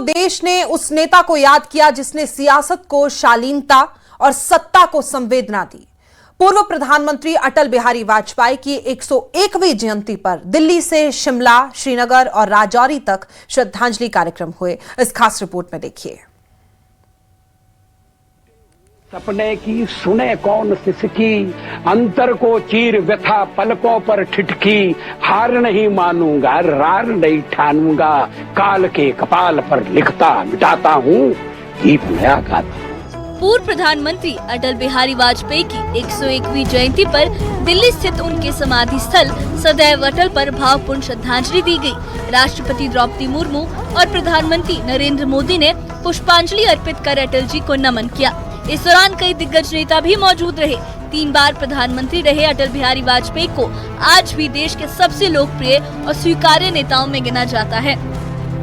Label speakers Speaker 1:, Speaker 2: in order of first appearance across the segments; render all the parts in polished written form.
Speaker 1: देश ने उस नेता को याद किया जिसने सियासत को शालीनता और सत्ता को संवेदना दी। पूर्व प्रधानमंत्री अटल बिहारी वाजपेयी की 101वीं जयंती पर दिल्ली से शिमला, श्रीनगर और राजौरी तक श्रद्धांजलि कार्यक्रम हुए। इस खास रिपोर्ट में देखिए।
Speaker 2: सपने की सुने कौन सिसकी, अंतर को चीर व्यथा पलकों पर ठिठकी, हार नहीं मानूंगा रार नहीं ठानूंगा, काल के कपाल पर लिखता मिटाता हूँ गीत नया गाता।
Speaker 3: पूर्व प्रधानमंत्री अटल बिहारी वाजपेयी की 101वीं जयंती पर दिल्ली स्थित उनके समाधि स्थल सदैव अटल पर भावपूर्ण श्रद्धांजलि दी गई। राष्ट्रपति द्रौपदी मुर्मू और प्रधानमंत्री नरेंद्र मोदी ने पुष्पांजलि अर्पित कर अटल जी को नमन किया। इस दौरान कई दिग्गज नेता भी मौजूद रहे। 3 बार प्रधानमंत्री रहे अटल बिहारी वाजपेयी को आज भी देश के सबसे लोकप्रिय और स्वीकार्य नेताओं में गिना जाता है।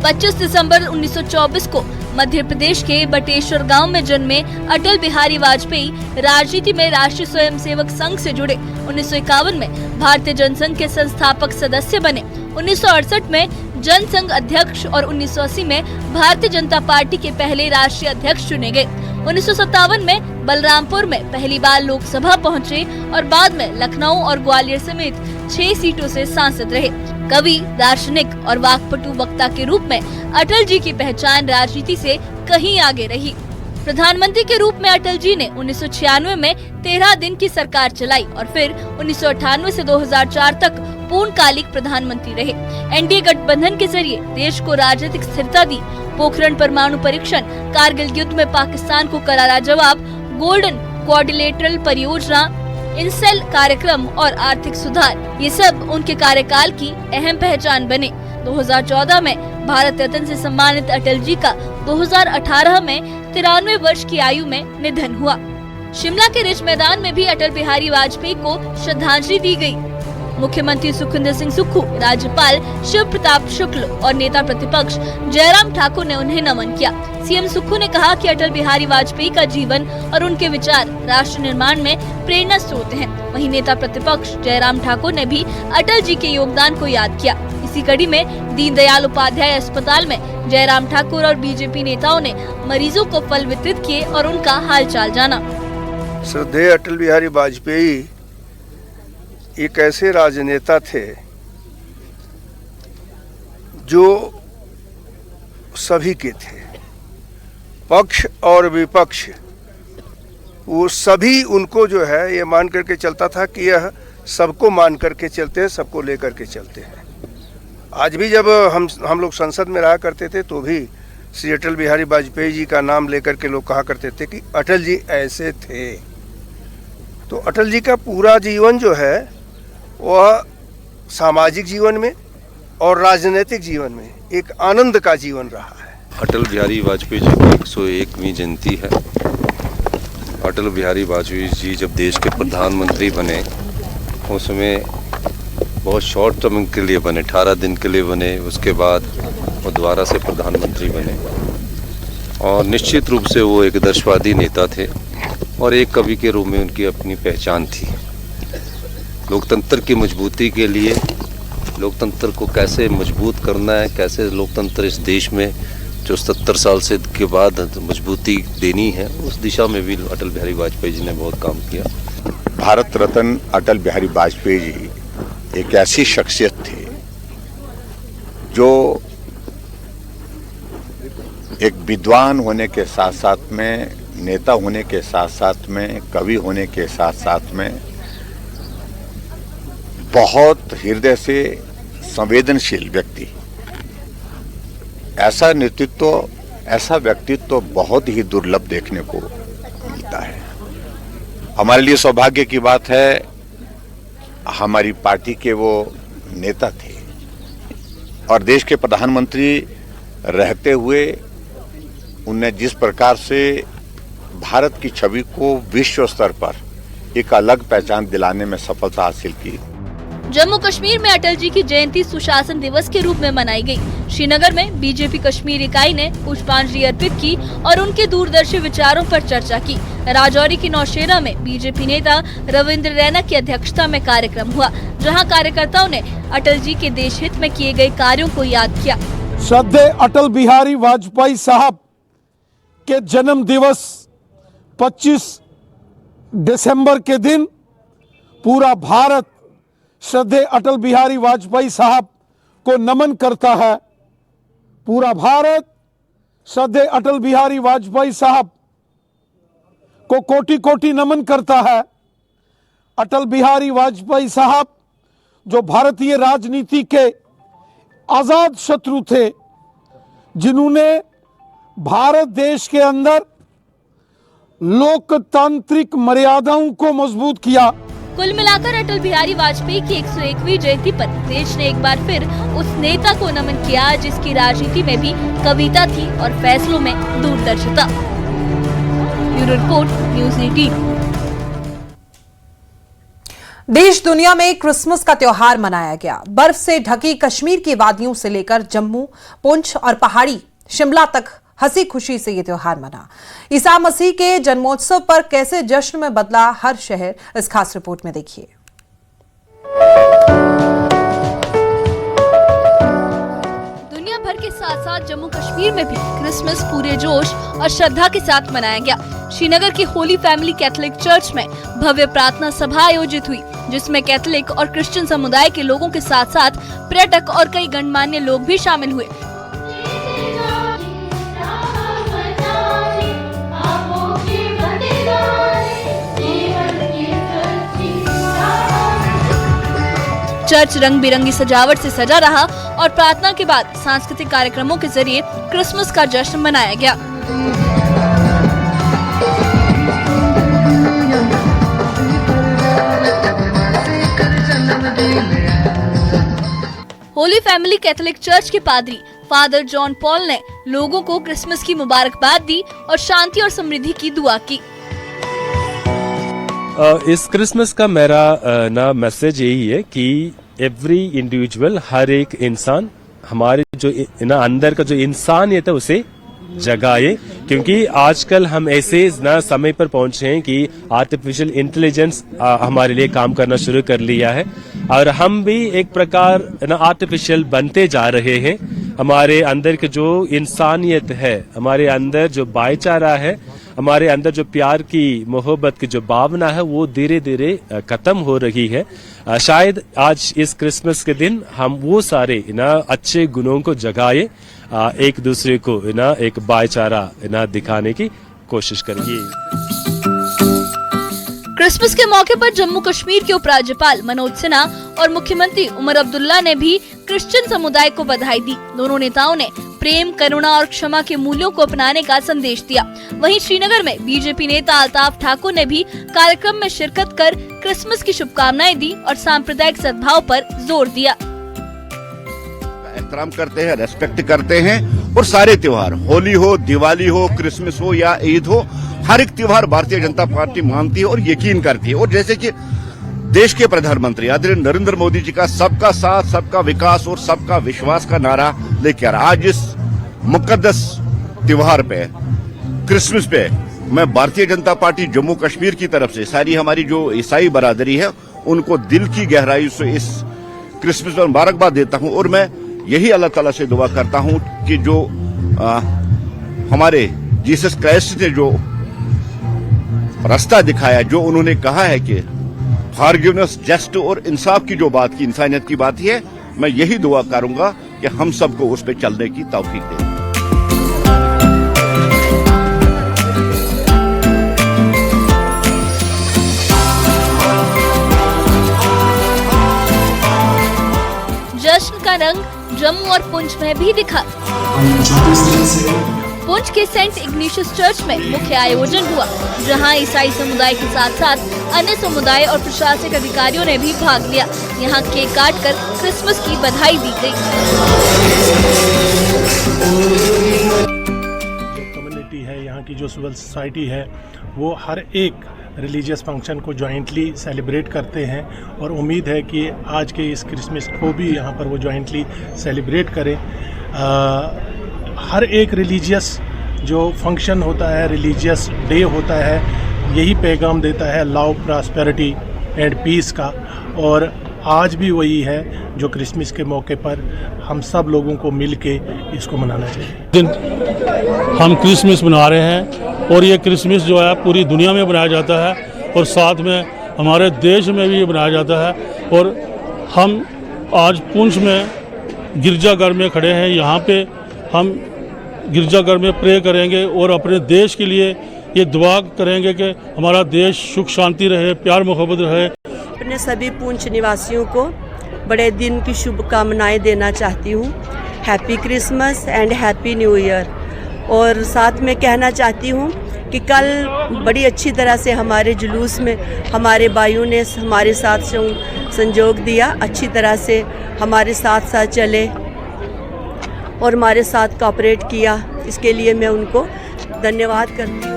Speaker 3: 25 दिसंबर 1924 को मध्य प्रदेश के बटेश्वर गांव में जन्मे अटल बिहारी वाजपेयी राजनीति में राष्ट्रीय स्वयंसेवक संघ से जुड़े। 1951 में भारतीय जनसंघ के संस्थापक सदस्य बने। 1968 में जनसंघ अध्यक्ष और 1980 में भारतीय जनता पार्टी के पहले राष्ट्रीय अध्यक्ष चुने गए। 1957 में बलरामपुर में पहली बार लोकसभा पहुंचे और बाद में लखनऊ और ग्वालियर समेत 6 सीटों से सांसद रहे। कवि, दार्शनिक और वाक्पटु वक्ता के रूप में अटल जी की पहचान राजनीति से कहीं आगे रही। प्रधानमंत्री के रूप में अटल जी ने 1996 में 13 दिन की सरकार चलाई और फिर 1998 से 2004 तक पूर्णकालिक प्रधानमंत्री रहे। एनडीए गठबंधन के जरिए देश को राजनीतिक स्थिरता दी। पोखरण परमाणु परीक्षण, कारगिल युद्ध में पाकिस्तान को करारा जवाब, गोल्डन क्वाड्रिलेटरल परियोजना, इनसेल कार्यक्रम और आर्थिक सुधार, ये सब उनके कार्यकाल की अहम पहचान बने। 2014 में भारत रत्न से सम्मानित अटल जी का 2018 में 93 वर्ष की आयु में निधन हुआ। शिमला के रिज मैदान में भी अटल बिहारी वाजपेयी को श्रद्धांजलि दी गई। मुख्यमंत्री सुखविंदर सिंह सुक्खू, राज्यपाल शिव प्रताप शुक्ल और नेता प्रतिपक्ष जयराम ठाकुर ने उन्हें नमन किया। सीएम सुक्खू ने कहा कि अटल बिहारी वाजपेयी का जीवन और उनके विचार राष्ट्र निर्माण में प्रेरणा स्रोत हैं। वहीं नेता प्रतिपक्ष जयराम ठाकुर ने भी अटल जी के योगदान को याद किया। इसी कड़ी में दीनदयाल उपाध्याय अस्पताल में जयराम ठाकुर और बीजेपी नेताओं ने मरीजों को फल वितरित किए और उनका हालचाल जाना।
Speaker 4: श्रद्धेय अटल बिहारी वाजपेयी एक ऐसे राजनेता थे जो सभी के थे, पक्ष और विपक्ष, वो सभी उनको जो है ये मान करके चलता था कि यह सबको मान करके चलते हैं, सबको लेकर के चलते हैं। आज भी जब हम लोग संसद में रहा करते थे तो भी श्री अटल बिहारी वाजपेयी जी का नाम लेकर के लोग कहा करते थे कि अटल जी ऐसे थे। तो अटल जी का पूरा जीवन जो है वह सामाजिक जीवन में और राजनीतिक जीवन में एक आनंद का जीवन रहा है।
Speaker 5: अटल बिहारी वाजपेयी जी की 101वीं जयंती है। अटल बिहारी वाजपेयी जी जब देश के प्रधानमंत्री बने उसमें बहुत शॉर्ट टर्म के लिए बने, 18 दिन के लिए बने। उसके बाद वो दोबारा से प्रधानमंत्री बने और निश्चित रूप से वो एक आदर्शवादी नेता थे और एक कवि के रूप में उनकी अपनी पहचान थी। लोकतंत्र की मजबूती के लिए, लोकतंत्र को कैसे मजबूत करना है, कैसे लोकतंत्र इस देश में जो 70 साल से के बाद मजबूती देनी है, उस दिशा में भी अटल बिहारी वाजपेयी जी ने बहुत काम किया।
Speaker 6: भारत रत्न अटल बिहारी वाजपेयी जी एक ऐसी शख्सियत थे जो एक विद्वान होने के साथ साथ में, नेता होने के साथ साथ में, कवि होने के साथ साथ में बहुत हृदय से संवेदनशील व्यक्ति। ऐसा नेतृत्व, ऐसा व्यक्तित्व बहुत ही दुर्लभ देखने को मिलता है। हमारे लिए सौभाग्य की बात है, हमारी पार्टी के वो नेता थे और देश के प्रधानमंत्री रहते हुए उन्हें जिस प्रकार से भारत की छवि को विश्व स्तर पर एक अलग पहचान दिलाने में सफलता हासिल की।
Speaker 3: जम्मू कश्मीर में अटल जी की जयंती सुशासन दिवस के रूप में मनाई गई। श्रीनगर में बीजेपी कश्मीर इकाई ने पुष्पांजलि अर्पित की और उनके दूरदर्शी विचारों पर चर्चा की। राजौरी की नौशेरा में बीजेपी नेता रविंद्र रैना की अध्यक्षता में कार्यक्रम हुआ, जहां कार्यकर्ताओं ने अटल जी के देश हित में किए गए कार्यों को याद किया।
Speaker 7: श्रद्धेय अटल बिहारी वाजपेयी साहब के जन्म दिवस 25 दिसंबर के दिन पूरा भारत श्रद्धेय अटल बिहारी वाजपेयी साहब को नमन करता है। पूरा भारत श्रद्धेय अटल बिहारी वाजपेयी साहब को कोटि कोटि नमन करता है। अटल बिहारी वाजपेयी साहब जो भारतीय राजनीति के आजाद शत्रु थे, जिन्होंने भारत देश के अंदर लोकतांत्रिक मर्यादाओं को मजबूत किया।
Speaker 3: कुल मिलाकर अटल बिहारी वाजपेयी की 101वीं जयंती पर देश ने एक बार फिर उस नेता को नमन किया जिसकी राजनीति में भी कविता थी और फैसलों में दूरदर्शिता। Bureau report, news 18।
Speaker 1: देश दुनिया में क्रिसमस का त्योहार मनाया गया। बर्फ से ढकी कश्मीर की वादियों से लेकर जम्मू, पुंछ और पहाड़ी शिमला तक हंसी खुशी से ये त्योहार मना। ईसा मसीह के जन्मोत्सव पर कैसे जश्न में बदला हर शहर, इस खास रिपोर्ट में देखिए।
Speaker 3: दुनिया भर के साथ साथ जम्मू कश्मीर में भी क्रिसमस पूरे जोश और श्रद्धा के साथ मनाया गया। श्रीनगर की होली फैमिली कैथोलिक चर्च में भव्य प्रार्थना सभा आयोजित हुई, जिसमें कैथोलिक और क्रिश्चियन समुदाय के लोगों के साथ साथ पर्यटक और कई गणमान्य लोग भी शामिल हुए। चर्च रंग बिरंगी सजावट से सजा रहा और प्रार्थना के बाद सांस्कृतिक कार्यक्रमों के जरिए क्रिसमस का जश्न मनाया गया। होली फैमिली कैथोलिक चर्च के पादरी फादर जॉन पॉल ने लोगों को क्रिसमस की मुबारकबाद दी और शांति और समृद्धि की दुआ की।
Speaker 8: इस क्रिसमस का मेरा मैसेज यही है कि एवरी इंडिविजुअल, हर एक इंसान हमारे जो अंदर का जो इंसानियत है उसे जगाए, क्योंकि आजकल हम ऐसे समय पर पहुंचे हैं कि आर्टिफिशियल इंटेलिजेंस हमारे लिए काम करना शुरू कर लिया है और हम भी एक प्रकार आर्टिफिशियल बनते जा रहे हैं। हमारे अंदर की जो इंसानियत है, हमारे अंदर जो भाईचारा है, हमारे अंदर जो प्यार की मोहब्बत की जो भावना है, वो धीरे धीरे खत्म हो रही है। शायद आज इस क्रिसमस के दिन हम वो सारे अच्छे गुणों को जगाए, एक दूसरे को एक भाईचारा दिखाने की कोशिश करेंगे।
Speaker 3: क्रिसमस के मौके पर जम्मू कश्मीर के उपराज्यपाल मनोज सिन्हा और मुख्यमंत्री उमर अब्दुल्ला ने भी क्रिश्चियन समुदाय को बधाई दी। दोनों नेताओं ने प्रेम, करुणा और क्षमा के मूल्यों को अपनाने का संदेश दिया। वहीं श्रीनगर में बीजेपी नेता अल्ताफ ठाकुर ने भी कार्यक्रम में शिरकत कर क्रिसमस की शुभकामनाएं दी और सांप्रदायिक सद्भाव पर जोर दिया।
Speaker 6: एहतराम करते हैं, रेस्पेक्ट करते हैं और सारे त्योहार, होली हो, दिवाली हो, क्रिसमस हो या ईद हो, हर एक त्योहार भारतीय जनता पार्टी मानती है और यकीन करती है। और जैसे कि देश के प्रधानमंत्री आदरणीय नरेंद्र मोदी जी का सबका साथ, सबका विकास और सबका विश्वास का नारा लेकर आज इस मुकद्दस त्योहार पे, क्रिसमस पे, मैं भारतीय जनता पार्टी जम्मू कश्मीर की तरफ से सारी हमारी जो ईसाई बरादरी है उनको दिल की गहराई से इस क्रिसमस पर मुबारकबाद देता हूं। और मैं यही अल्लाह ताला से दुआ करता हूं कि जो हमारे जीसस क्राइस्ट ने जो रास्ता दिखाया, जो उन्होंने कहा है कि फॉरगिवनेस, जस्ट और इंसाफ की जो बात की, इंसानियत की बात है, मैं यही दुआ करूंगा कि हम सबको उस पर चलने की तौफीक दें।
Speaker 3: जश्न का रंग जम्मू और पुंछ में भी दिखा। पुंछ के सेंट इग्निशियस चर्च में मुख्य आयोजन हुआ, जहां ईसाई समुदाय के साथ साथ अन्य समुदाय और प्रशासनिक अधिकारियों ने भी भाग लिया। यहां केक काटकर क्रिसमस की बधाई दी गई।
Speaker 9: कम्युनिटी है, यहाँ की जो सिविल सोसाइटी है, वो हर एक रिलीजियस फंक्शन को जॉइंटली सेलिब्रेट करते हैं और उम्मीद है कि आज के इस क्रिसमस को भी यहाँ पर वो जॉइंटली सेलिब्रेट करें। हर एक रिलीजियस जो फंक्शन होता है, रिलीजियस डे होता है, यही पैगाम देता है लव, प्रॉस्पेरिटी एंड पीस का। और आज भी वही है जो क्रिसमस के मौके पर हम सब लोगों को मिल के इसको मनाना चाहिए।
Speaker 10: दिन हम क्रिसमस मना रहे हैं और ये क्रिसमस जो है पूरी दुनिया में मनाया जाता है और साथ में हमारे देश में भी मनाया जाता है। और हम आज पुंछ में गिरजाघर में खड़े हैं, यहाँ पे हम गिरजाघर में प्रे करेंगे और अपने देश के लिए ये दुआ करेंगे कि हमारा देश सुख शांति रहे, प्यार मोहब्बत रहे।
Speaker 11: अपने सभी पुंछ निवासियों को बड़े दिन की शुभकामनाएं देना चाहती हूँ। Happy Christmas and happy new year. और साथ में कहना चाहती हूँ कि कल बड़ी अच्छी तरह से हमारे जुलूस में हमारे भाइयों ने हमारे साथ संयोग दिया, अच्छी तरह से हमारे साथ साथ चले और हमारे साथ कोऑपरेट किया। इसके लिए मैं उनको धन्यवाद करती हूँ।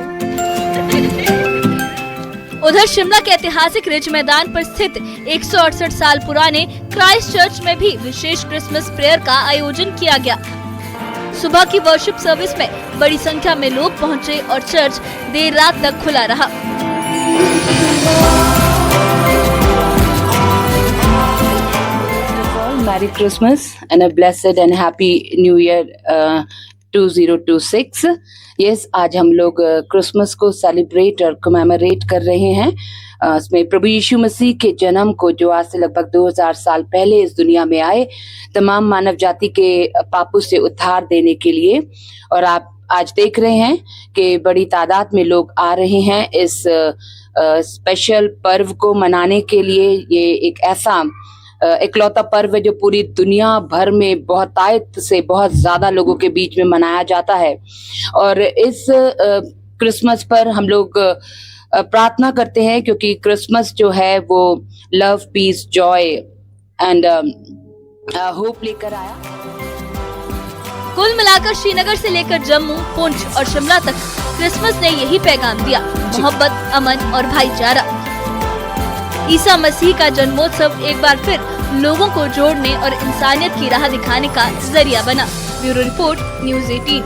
Speaker 3: उधर शिमला के ऐतिहासिक रिज मैदान पर स्थित 168 साल पुराने क्राइस्ट चर्च में भी विशेष क्रिसमस प्रेयर का आयोजन किया गया। सुबह की वर्शिप सर्विस में बड़ी संख्या में लोग पहुंचे और चर्च देर रात तक खुला रहा।
Speaker 12: Merry Christmas and a blessed and happy New Year 2026। Yes, आज हम लोग क्रिसमस को सेलिब्रेट और कमेमोरेट कर रहे हैं। इसमें प्रभु यीशु मसीह के जन्म को, जो आज से लगभग 2000 साल पहले इस दुनिया में आए तमाम मानव जाति के पापों से उद्धार देने के लिए। और आप आज देख रहे हैं कि बड़ी तादाद में लोग आ रहे हैं इस स्पेशल पर्व को मनाने के लिए। ये एक ऐसा इकलौता पर्व है जो पूरी दुनिया भर में बहुतायत से बहुत ज्यादा लोगों के बीच में मनाया जाता है। और इस क्रिसमस पर हम लोग प्रार्थना करते हैं, क्योंकि क्रिसमस जो है वो love, peace, joy and hope लेकर आया।
Speaker 3: कुल मिलाकर श्रीनगर से लेकर जम्मू, पुंछ और शिमला तक क्रिसमस ने यही पैगाम दिया, मोहब्बत, अमन और भाईचारा। ईसा मसीह का जन्मोत्सव एक बार फिर लोगों को जोड़ने और इंसानियत की राह दिखाने का जरिया बना। Bureau report, news 18।